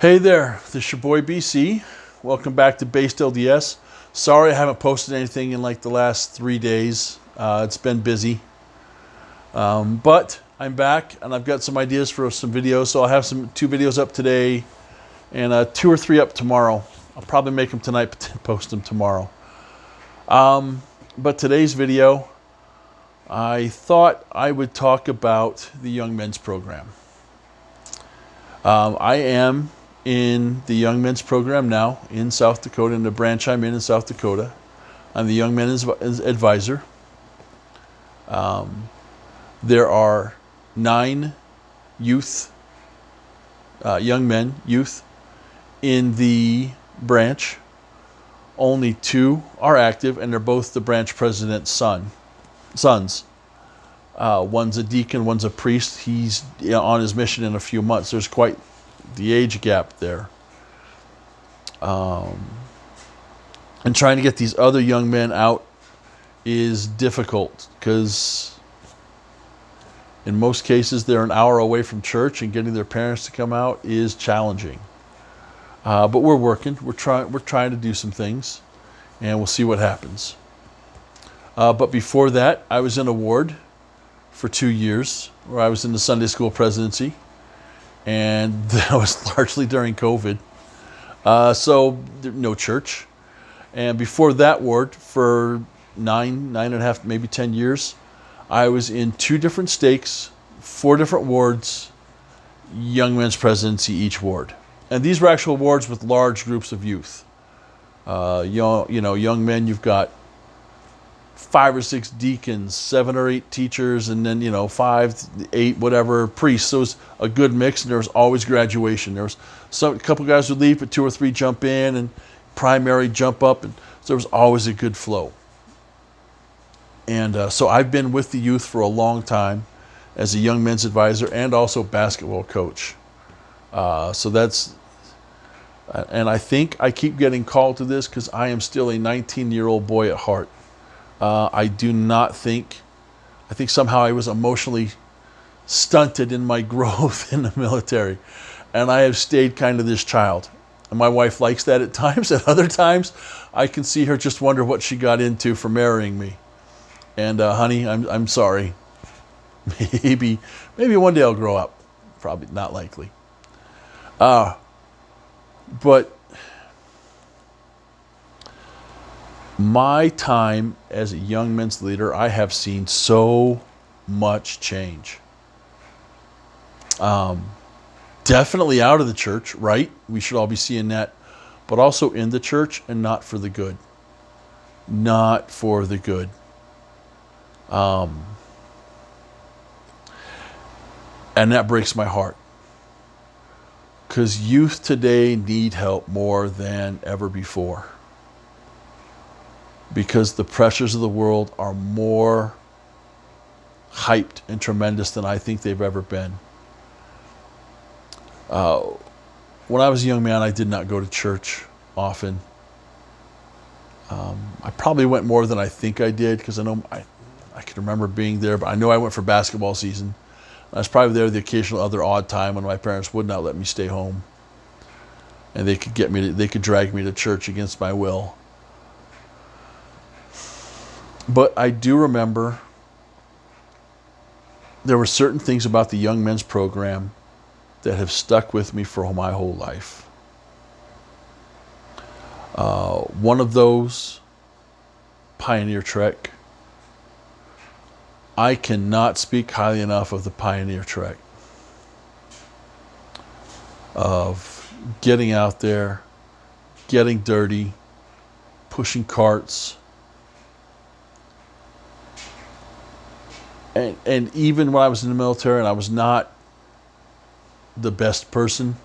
Hey there, this is your boy BC. Welcome back to Based LDS. Sorry I haven't posted anything in like the last 3 days. It's been busy. But I'm back and I've got some ideas for some videos. So I'll have two videos up today and 2 or 3 up tomorrow. I'll probably make them tonight but post them tomorrow. But today's video, I thought I would talk about the Young Men's Program. I am in the Young Men's Program now in South Dakota, in the branch I'm in South Dakota. I'm the Young Men's Advisor. There are 9 youth, young men, youth, in the branch. Only 2 are active, and they're both the branch president's sons. One's a deacon, one's a priest. He's on his mission in a few months. There's quite the age gap there. And trying to get these other young men out is difficult because in most cases they're an hour away from church, and getting their parents to come out is challenging. But we're working. We're trying to do some things, and we'll see what happens. But before that, I was in a ward for 2 years where I was in the Sunday school presidency, and that was largely during COVID. So no church. And before that ward, for 9.5, maybe 10 years, I was in 2 different stakes, 4 different wards, young men's presidency each ward. And these were actual wards with large groups of youth. Young men, you've got 5 or 6 deacons, 7 or 8 teachers, and then 5, 8, whatever priests. So it was a good mix, and there was always graduation. There was a couple guys would leave, but 2 or 3 jump in, and primary jump up, and so there was always a good flow. And so I've been with the youth for a long time as a young men's advisor and also basketball coach. So that's, and I think I keep getting called to this because I am still a 19-year-old boy at heart. I think somehow I was emotionally stunted in my growth in the military, and I have stayed kind of this child. And my wife likes that at times. At other times, I can see her just wonder what she got into for marrying me. And honey, I'm sorry. Maybe one day I'll grow up. Probably not likely. But my time as a young men's leader, I have seen so much change. Definitely out of the church, right? We should all be seeing that. But also in the church, and not for the good. Not for the good. And that breaks my heart. Because youth today need help more than ever before. Because the pressures of the world are more hyped and tremendous than I think they've ever been. When I was a young man, I did not go to church often. I probably went more than I think I did, because I know I can remember being there, but I know I went for basketball season. I was probably there the occasional other odd time when my parents would not let me stay home, and they could drag me to church against my will. But I do remember there were certain things about the Young Men's Program that have stuck with me for my whole life. One of those, Pioneer Trek. I cannot speak highly enough of the Pioneer Trek. Of getting out there, getting dirty, pushing carts. And even when I was in the military and I was not the best person,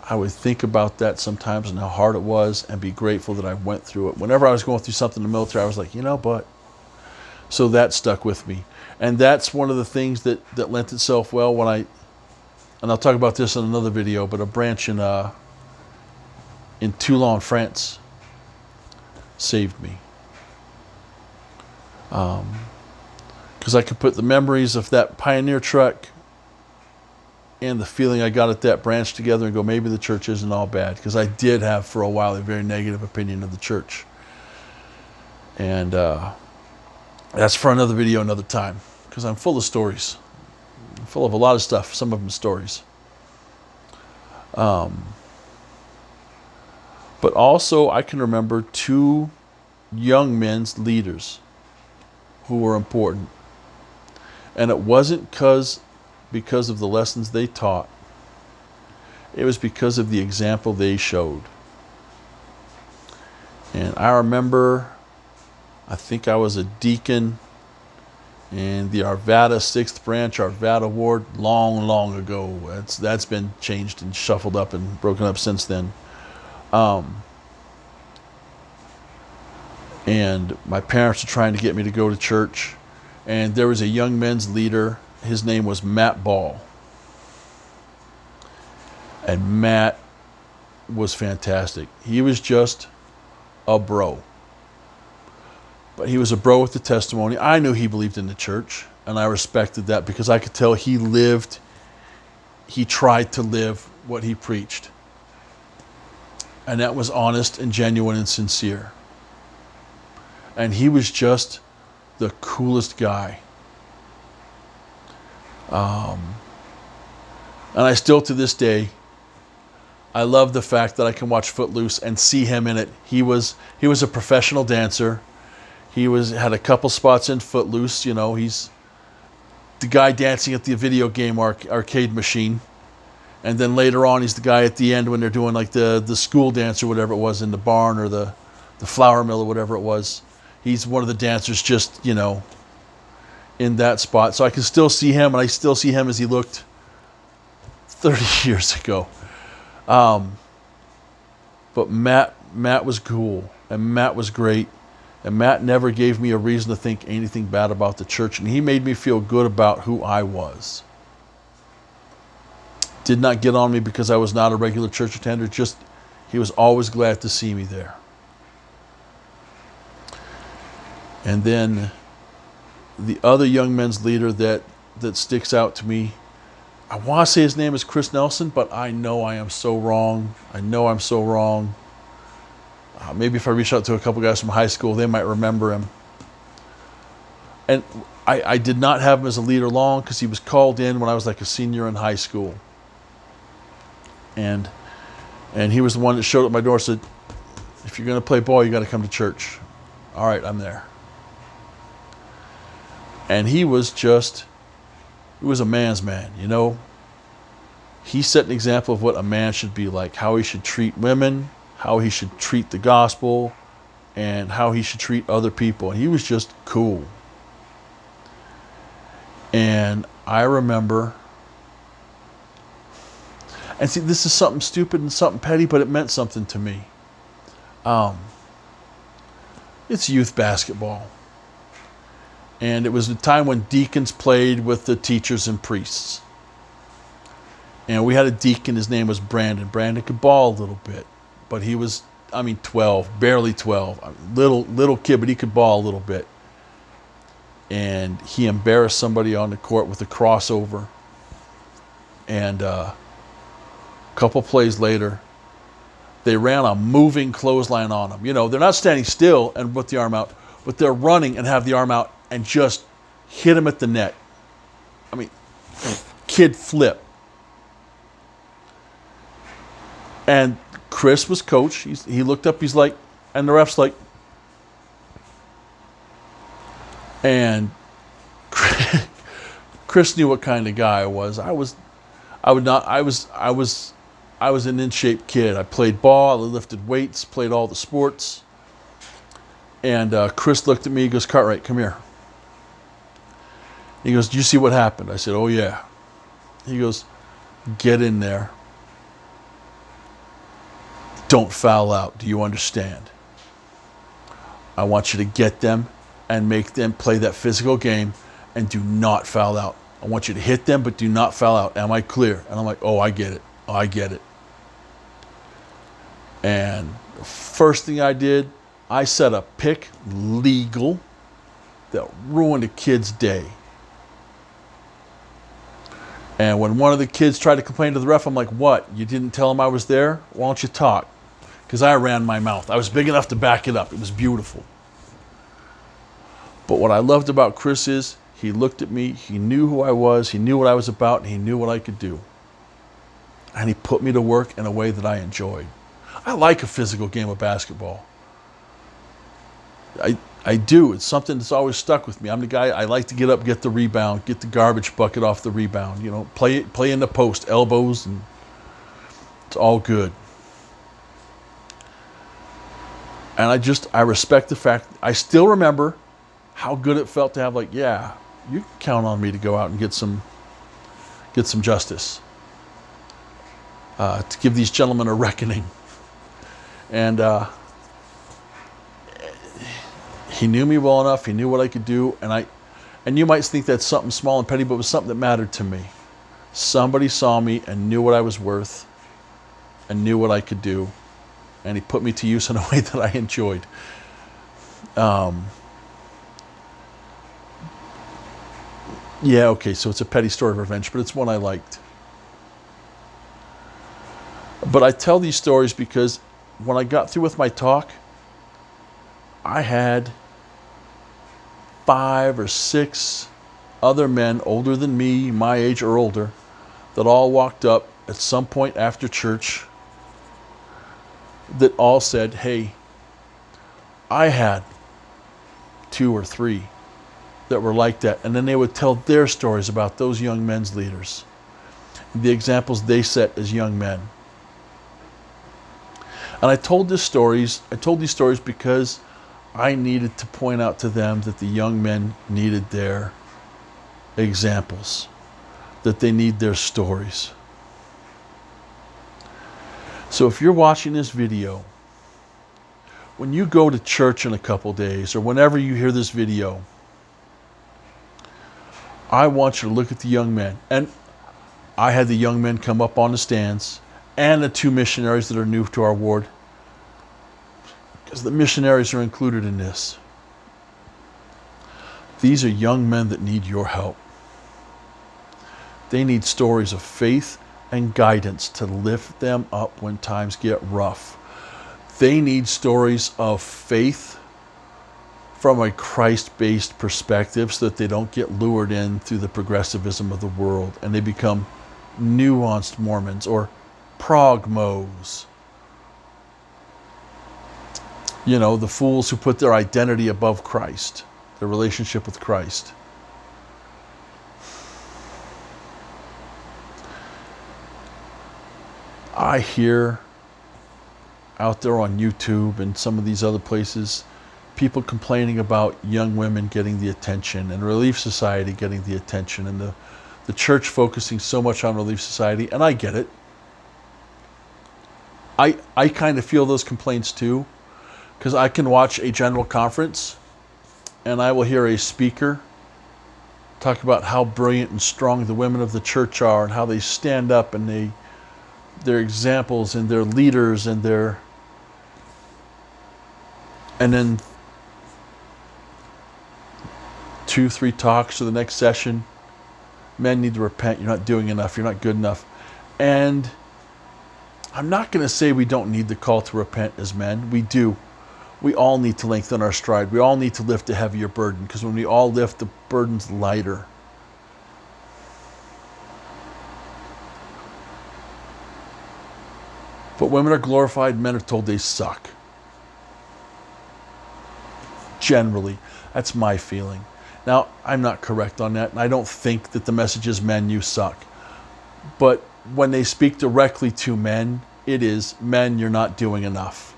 I would think about that sometimes and how hard it was, and be grateful that I went through it. Whenever I was going through something in the military, I was like, but. So that stuck with me. And that's one of the things that lent itself well and I'll talk about this in another video, but a branch in Toulon, France saved me. Because I could put the memories of that Pioneer Trek and the feeling I got at that branch together and go, maybe the church isn't all bad. Because I did have for a while a very negative opinion of the church. And that's for another video another time. Because I'm full of stories. I'm full of a lot of stuff, some of them stories. But also I can remember two young men's leaders who were important. And it wasn't because of the lessons they taught. It was because of the example they showed. And I remember, I think I was a deacon in the Arvada 6th branch, Arvada ward, long ago. That's been changed and shuffled up and broken up since then. And my parents were trying to get me to go to church. And there was a young men's leader. His name was Matt Ball. And Matt was fantastic. He was just a bro. But he was a bro with the testimony. I knew he believed in the church, and I respected that because I could tell he tried to live what he preached. And that was honest and genuine and sincere. And he was just the coolest guy. And I still, to this day, I love the fact that I can watch Footloose and see him in it. He was a professional dancer. He had a couple spots in Footloose. You know, he's the guy dancing at the video game arcade machine. And then later on, he's the guy at the end when they're doing like the school dance or whatever it was in the barn or the flour mill or whatever it was. He's one of the dancers just, you know, in that spot. So I can still see him, and I still see him as he looked 30 years ago. But Matt was cool, and Matt was great. And Matt never gave me a reason to think anything bad about the church. And he made me feel good about who I was. Did not get on me because I was not a regular church attender. Just, he was always glad to see me there. And then the other young men's leader that sticks out to me, I want to say his name is Chris Nelson, but I know I am so wrong. I know I'm so wrong. Maybe if I reach out to a couple guys from high school, they might remember him. And I did not have him as a leader long because he was called in when I was like a senior in high school. And he was the one that showed up at my door and said, if you're going to play ball, you got to come to church. All right, I'm there. And he was a man's man, you know. He set an example of what a man should be like, how he should treat women, how he should treat the gospel, and how he should treat other people. And he was just cool. And I remember, and see, this is something stupid and something petty, but it meant something to me. It's youth basketball. And it was a time when deacons played with the teachers and priests. And we had a deacon, his name was Brandon. Brandon could ball a little bit, but he was, 12, barely 12. Little kid, but he could ball a little bit. And he embarrassed somebody on the court with a crossover. And a couple plays later, they ran a moving clothesline on him. You know, they're not standing still and put the arm out, but they're running and have the arm out and just hit him at the net. Kid flip. And Chris was coach. He looked up, he's like, and the ref's like, and Chris knew what kind of guy I was. I was an in-shape kid. I played ball, I lifted weights, played all the sports. And Chris looked at me, he goes, Cartwright, come here. He goes, do you see what happened? I said, oh yeah. He goes, get in there. Don't foul out. Do you understand? I want you to get them and make them play that physical game and do not foul out. I want you to hit them, but do not foul out. Am I clear? And I'm like, oh, I get it. Oh, I get it. And the first thing I did, I set a pick legal that ruined a kid's day. And when one of the kids tried to complain to the ref, I'm like, what? You didn't tell him I was there? Why don't you talk? Because I ran my mouth. I was big enough to back it up. It was beautiful. But what I loved about Chris is he looked at me, he knew who I was, he knew what I was about, and he knew what I could do. And he put me to work in a way that I enjoyed. I like a physical game of basketball. I do. It's something that's always stuck with me. I'm the guy, I like to get up, get the rebound, get the garbage bucket off the rebound, you know, play in the post, elbows, and it's all good. And I respect the fact, I still remember how good it felt to have, like, yeah, you can count on me to go out and get some justice. To give these gentlemen a reckoning. And he knew me well enough, he knew what I could do, and you might think that's something small and petty, but it was something that mattered to me. Somebody saw me and knew what I was worth and knew what I could do, and he put me to use in a way that I enjoyed. Yeah, okay, so it's a petty story of revenge, but it's one I liked. But I tell these stories because when I got through with my talk, I had 5 or 6 other men older than me, my age or older, that all walked up at some point after church that all said, hey, I had 2 or 3 that were like that. And then they would tell their stories about those young men's leaders, the examples they set as young men. And I told these stories because I needed to point out to them that the young men needed their examples, that they need their stories. So if you're watching this video, when you go to church in a couple days, or whenever you hear this video, I want you to look at the young men. And I had the young men come up on the stands, and the 2 missionaries that are new to our ward, because the missionaries are included in this. These are young men that need your help. They need stories of faith and guidance to lift them up when times get rough. They need stories of faith from a Christ-based perspective so that they don't get lured in through the progressivism of the world and they become nuanced Mormons or progmos. You know, the fools who put their identity above Christ, their relationship with Christ. I hear out there on YouTube and some of these other places, people complaining about young women getting the attention and Relief Society getting the attention and the church focusing so much on Relief Society, and I get it. I kind of feel those complaints too, because I can watch a general conference and I will hear a speaker talk about how brilliant and strong the women of the church are and how they stand up and their examples and their leaders and then 2, 3 talks to the next session. Men need to repent. You're not doing enough. You're not good enough. And I'm not going to say we don't need the call to repent as men. We do. We all need to lengthen our stride. We all need to lift a heavier burden, because when we all lift, the burden's lighter. But women are glorified, men are told they suck. Generally, that's my feeling. Now, I'm not correct on that, and I don't think that the message is, men, you suck. But when they speak directly to men, it is, men, you're not doing enough.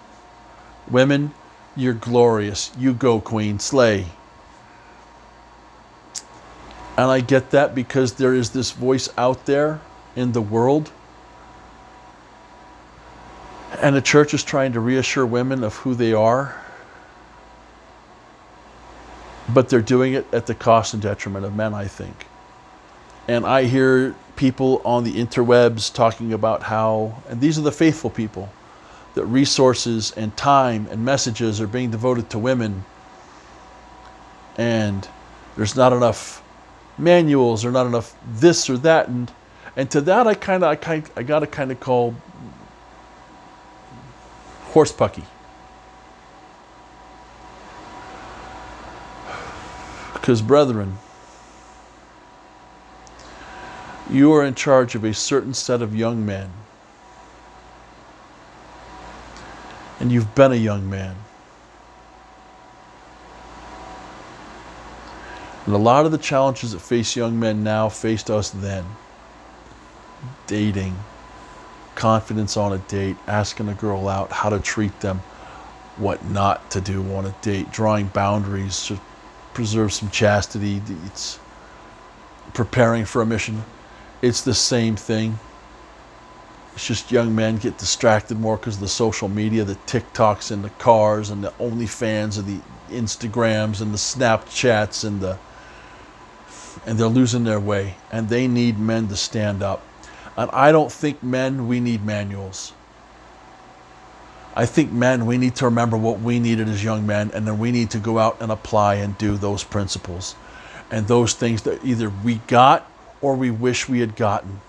Women, you're glorious. You go, queen, slay. And I get that because there is this voice out there in the world, and the church is trying to reassure women of who they are, but they're doing it at the cost and detriment of men, I think. And I hear people on the interwebs talking about how, and these are the faithful people, that resources and time and messages are being devoted to women, and there's not enough manuals or not enough this or that. And And to that, I got to kind of call horse pucky. Because, brethren, you are in charge of a certain set of young men. And you've been a young man. And a lot of the challenges that face young men now faced us then. Dating, confidence on a date, asking a girl out, how to treat them, what not to do on a date, drawing boundaries to preserve some chastity. It's preparing for a mission. It's the same thing. It's just young men get distracted more because of the social media, the TikToks and the cars and the OnlyFans and the Instagrams and the Snapchats and they're losing their way. And they need men to stand up. And I don't think men, we need manuals. I think men, we need to remember what we needed as young men, and then we need to go out and apply and do those principles and those things that either we got or we wish we had gotten.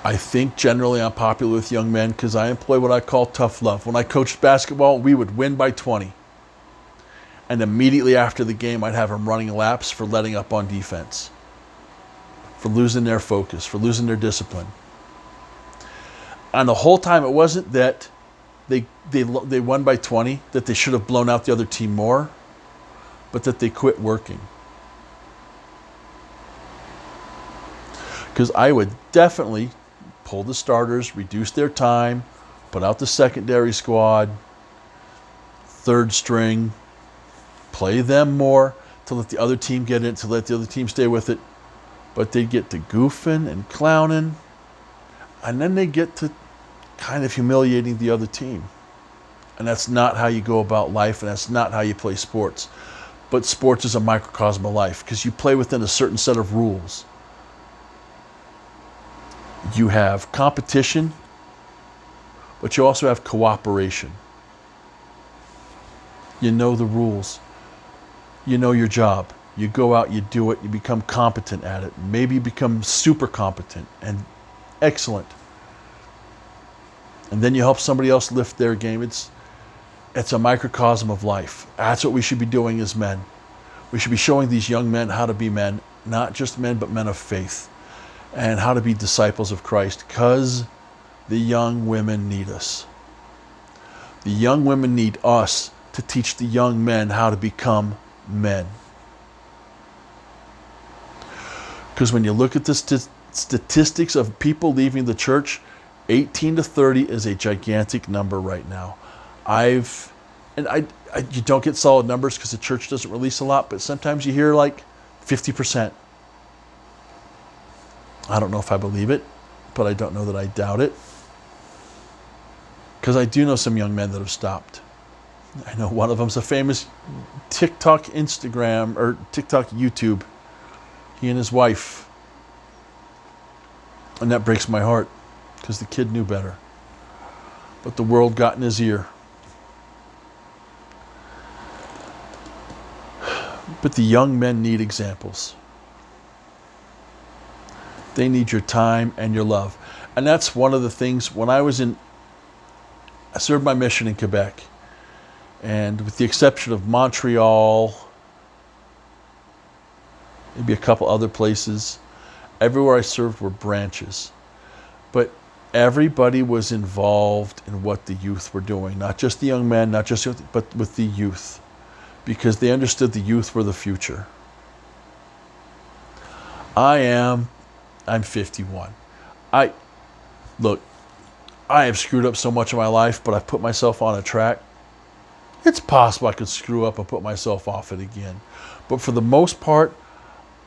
I think generally I'm popular with young men because I employ what I call tough love. When I coached basketball, we would win by 20. And immediately after the game, I'd have them running laps for letting up on defense, for losing their focus, for losing their discipline. And the whole time, it wasn't that they won by 20, that they should have blown out the other team more, but that they quit working. Because I would definitely pull the starters, reduce their time, put out the secondary squad, third string, play them more to let the other team get it, to let the other team stay with it. But they'd get to goofing and clowning, and then they get to kind of humiliating the other team. And that's not how you go about life, and that's not how you play sports. But sports is a microcosm of life because you play within a certain set of rules. You have competition, but you also have cooperation. You know the rules. You know your job. You go out, you do it, you become competent at it. Maybe you become super competent and excellent. And then you help somebody else lift their game. It's a microcosm of life. That's what we should be doing as men. We should be showing these young men how to be men, not just men, but men of faith, and how to be disciples of Christ, because the young women need us. The young women need us to teach the young men how to become men. Because when you look at the statistics of people leaving the church, 18 to 30 is a gigantic number right now. You don't get solid numbers because the church doesn't release a lot, but sometimes you hear like 50%. I don't know if I believe it, but I don't know that I doubt it. Because I do know some young men that have stopped. I know one of them's a famous TikTok YouTube. He and his wife. And that breaks my heart because the kid knew better. But the world got in his ear. But the young men need examples. They need your time and your love. And that's one of the things when I served my mission in Quebec. And with the exception of Montreal, maybe a couple other places, everywhere I served were branches. But everybody was involved in what the youth were doing. Not just the young men, not just youth, but with the youth. Because they understood the youth were the future. I'm 51. I have screwed up so much in my life, but I've put myself on a track. It's possible I could screw up and put myself off it again. But for the most part,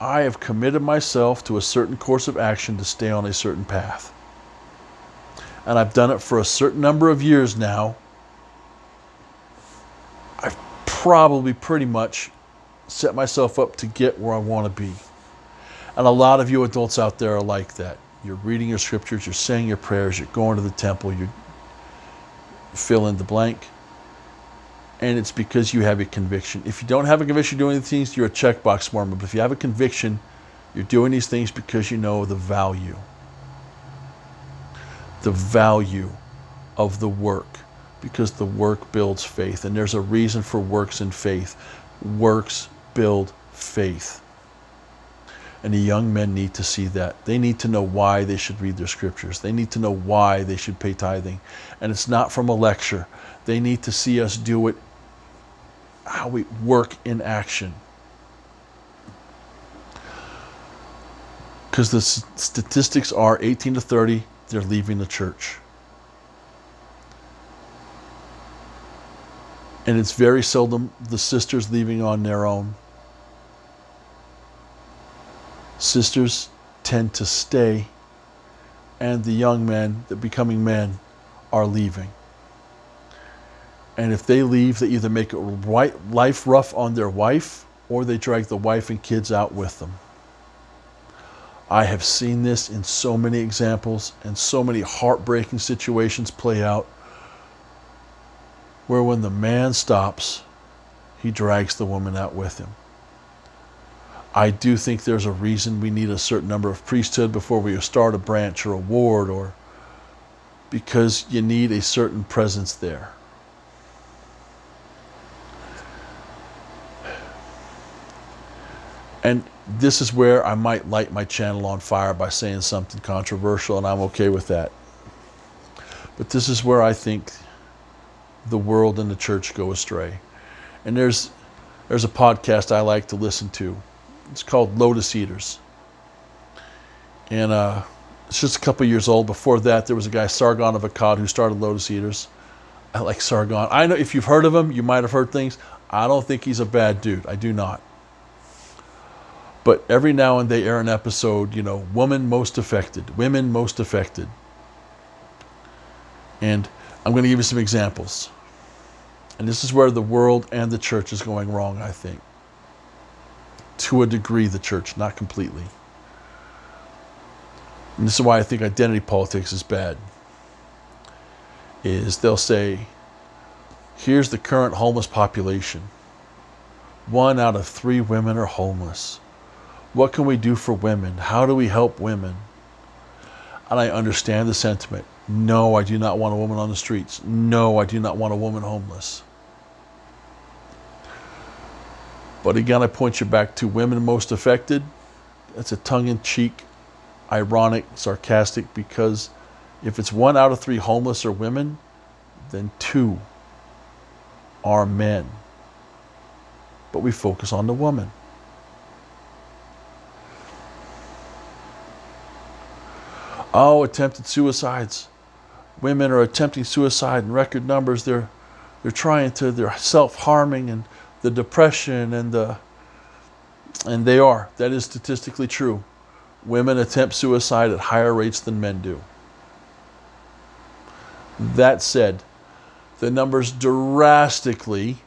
I have committed myself to a certain course of action to stay on a certain path. And I've done it for a certain number of years now. I've probably pretty much set myself up to get where I want to be. And a lot of you adults out there are like that. You're reading your scriptures, you're saying your prayers, you're going to the temple, you fill in the blank. And it's because you have a conviction. If you don't have a conviction doing these things, you're a checkbox Mormon. But if you have a conviction, you're doing these things because you know the value. The value of the work. Because the work builds faith. And there's a reason for works and faith. Works build faith. And the young men need to see that. They need to know why they should read their scriptures. They need to know why they should pay tithing. And it's not from a lecture. They need to see us do it, how we work in action. Because the statistics are 18 to 30, they're leaving the church. And it's very seldom the sisters leaving on their own. Sisters tend to stay, and the young men, the becoming men, are leaving. And if they leave, they either make life rough on their wife, or they drag the wife and kids out with them. I have seen this in so many examples and so many heartbreaking situations play out, where when the man stops, he drags the woman out with him. I do think there's a reason we need a certain number of priesthood before we start a branch or a ward, or because you need a certain presence there. And this is where I might light my channel on fire by saying something controversial, and I'm okay with that. But this is where I think the world and the church go astray. And there's a podcast I like to listen to. It's called Lotus Eaters. And it's just a couple years old. Before that, there was a guy, Sargon of Akkad, who started Lotus Eaters. I like Sargon. I know if you've heard of him, you might have heard things. I don't think he's a bad dude. I do not. But every now and then they air an episode, women most affected, women most affected. And I'm going to give you some examples. And this is where the world and the church is going wrong, I think. To a degree, the church, not completely. And this is why I think identity politics is bad. Is they'll say, here's the current homeless population. 1 out of 3 women are homeless. What can we do for women? How do we help women? And I understand the sentiment. No, I do not want a woman on the streets. No, I do not want a woman homeless. But again, I point you back to women most affected. That's a tongue-in-cheek, ironic, sarcastic, because if it's 1 out of 3 homeless are women, then 2 are men. But we focus on the woman. Oh, attempted suicides. Women are attempting suicide in record numbers. They're self-harming, and the depression and they are. That is statistically true. Women attempt suicide at higher rates than men do. That said, the numbers drastically,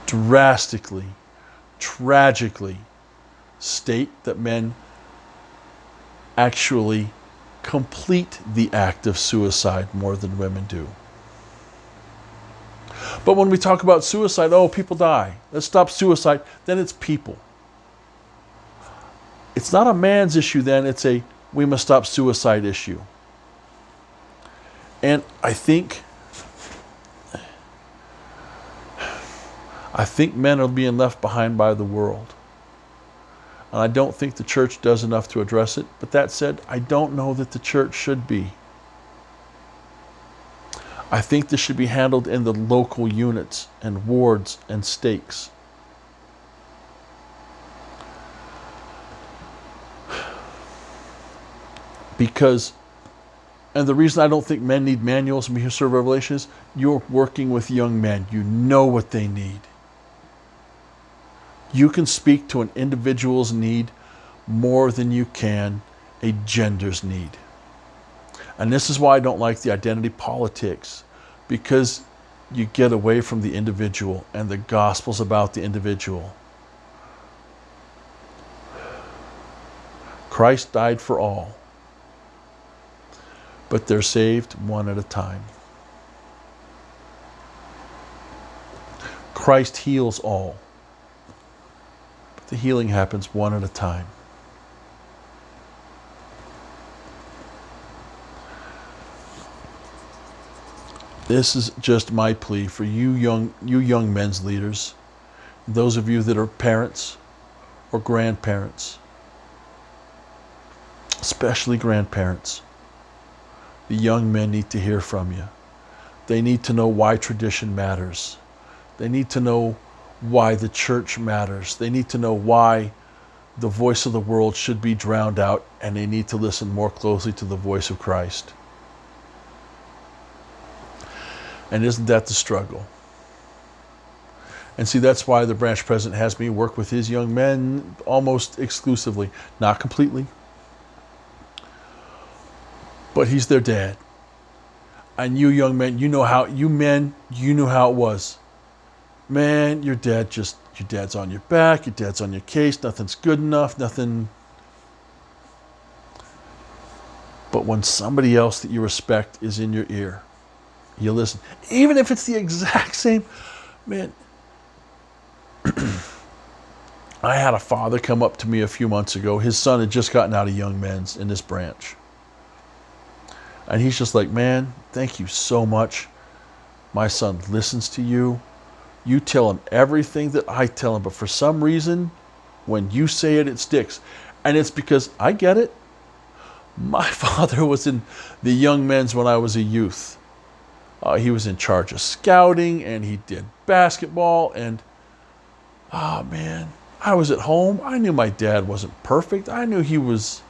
tragically state that men actually complete the act of suicide more than women do. But when we talk about suicide, people die. Let's stop suicide. Then it's people. It's not a man's issue then. It's a we must stop suicide issue. And I think men are being left behind by the world. And I don't think the church does enough to address it. But that said, I don't know that the church should be. I think this should be handled in the local units and wards and stakes. Because, and the reason I don't think men need manuals from History of Revelation is you're working with young men. You know what they need. You can speak to an individual's need more than you can a gender's need. And this is why I don't like the identity politics, because you get away from the individual, and the gospel's about the individual. Christ died for all, but they're saved one at a time. Christ heals all. But the healing happens one at a time. This is just my plea for you young men's leaders, those of you that are parents or grandparents, especially grandparents. The young men need to hear from you. They need to know why tradition matters. They need to know why the church matters. They need to know why the voice of the world should be drowned out, and they need to listen more closely to the voice of Christ. And isn't that the struggle? And see, that's why the branch president has me work with his young men almost exclusively. Not completely. But he's their dad. And you young men, you know how it was. Man, your dad's on your back, your dad's on your case, nothing's good enough, nothing. But when somebody else that you respect is in your ear, you listen. Even if it's the exact same, man. I had a father come up to me a few months ago. His son had just gotten out of young men's in this branch. And he's just like, man, thank you so much. My son listens to you. You tell him everything that I tell him. But for some reason, when you say it, it sticks. And it's because I get it. My father was in the young men's when I was a youth. He was in charge of scouting, and he did basketball. And, oh, man, I was at home. I knew my dad wasn't perfect. I knew he was.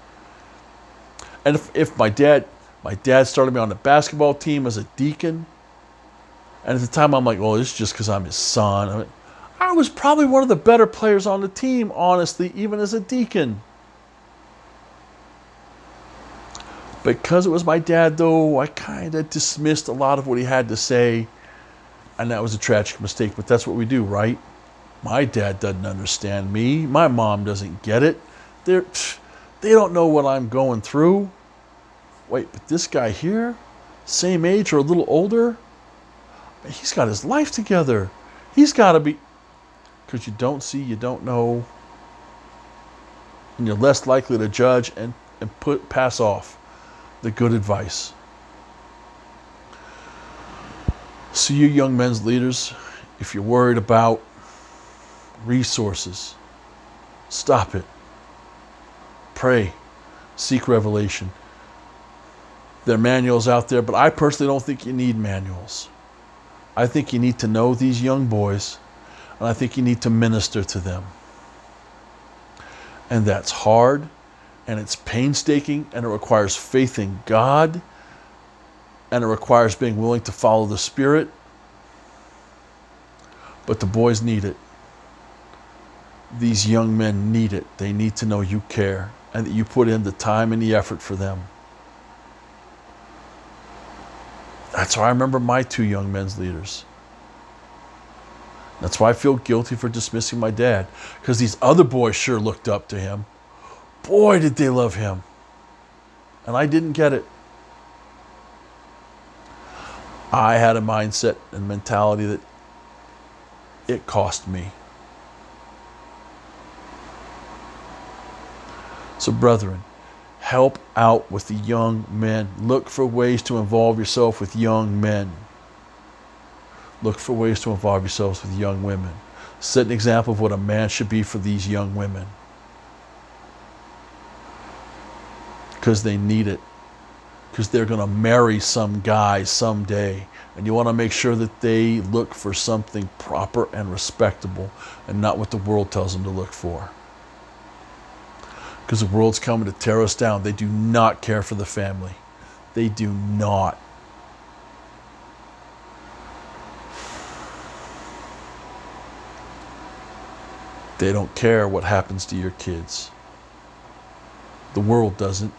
And if my dad started me on the basketball team as a deacon. And at the time, I'm like, well, it's just because I'm his son. I was probably one of the better players on the team, honestly, even as a deacon. Because it was my dad, though, I kind of dismissed a lot of what he had to say. And that was a tragic mistake, but that's what we do, right? My dad doesn't understand me. My mom doesn't get it. They don't know what I'm going through. Wait, but this guy here, same age or a little older, he's got his life together. He's got to be, because you don't see, you don't know, and you're less likely to judge and pass off the good advice. So you young men's leaders, if you're worried about resources, stop it. Pray. Seek revelation. There are manuals out there, but I personally don't think you need manuals. I think you need to know these young boys, and I think you need to minister to them. And that's hard, and it's painstaking, and it requires faith in God, and it requires being willing to follow the Spirit. But the boys need it. These young men need it. They need to know you care, and that you put in the time and the effort for them. That's why I remember my two young men's leaders. That's why I feel guilty for dismissing my dad, because these other boys sure looked up to him. Boy, did they love him. And I didn't get it. I had a mindset and mentality that it cost me. So, brethren, help out with the young men. Look for ways to involve yourself with young men. Look for ways to involve yourselves with young women. Set an example of what a man should be for these young women. Because they need it. Because they're going to marry some guy someday. And you want to make sure that they look for something proper and respectable and not what the world tells them to look for. Because the world's coming to tear us down. They do not care for the family. They do not. They don't care what happens to your kids. The world doesn't.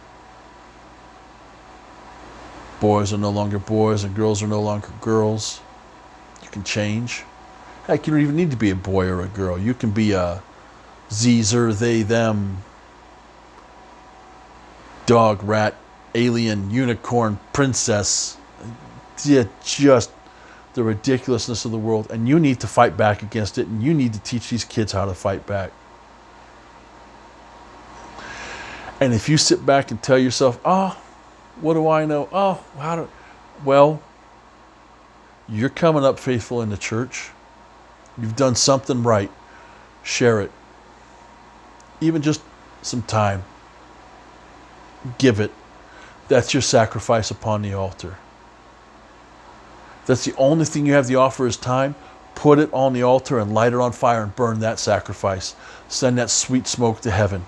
Boys are no longer boys and girls are no longer girls. You can change. Heck, you don't even need to be a boy or a girl. You can be a Zer, they, them, dog, rat, alien, unicorn, princess. Yeah, just the ridiculousness of the world, and you need to fight back against it, and you need to teach these kids how to fight back. And if you sit back and tell yourself, oh, what do I know? Oh, well, you're coming up faithful in the church. You've done something right. Share it. Even just some time. Give it. That's your sacrifice upon the altar. That's the only thing you have to offer is time. Put it on the altar and light it on fire and burn that sacrifice. Send that sweet smoke to heaven.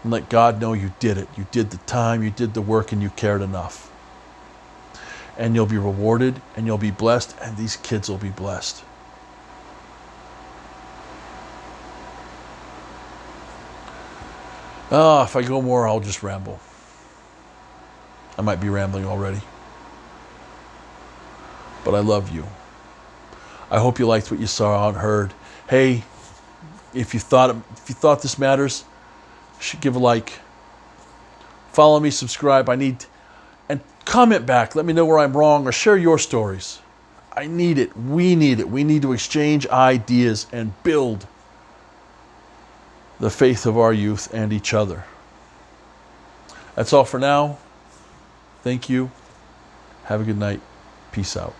And let God know you did it. You did the time, you did the work, and you cared enough. And you'll be rewarded, and you'll be blessed, and these kids will be blessed. Oh, if I go more, I'll just ramble. I might be rambling already. But I love you. I hope you liked what you saw and heard. Hey, if you thought this matters, you should give a like. Follow me, subscribe. And comment back. Let me know where I'm wrong or share your stories. I need it. We need it. We need to exchange ideas and build the faith of our youth and each other. That's all for now. Thank you. Have a good night. Peace out.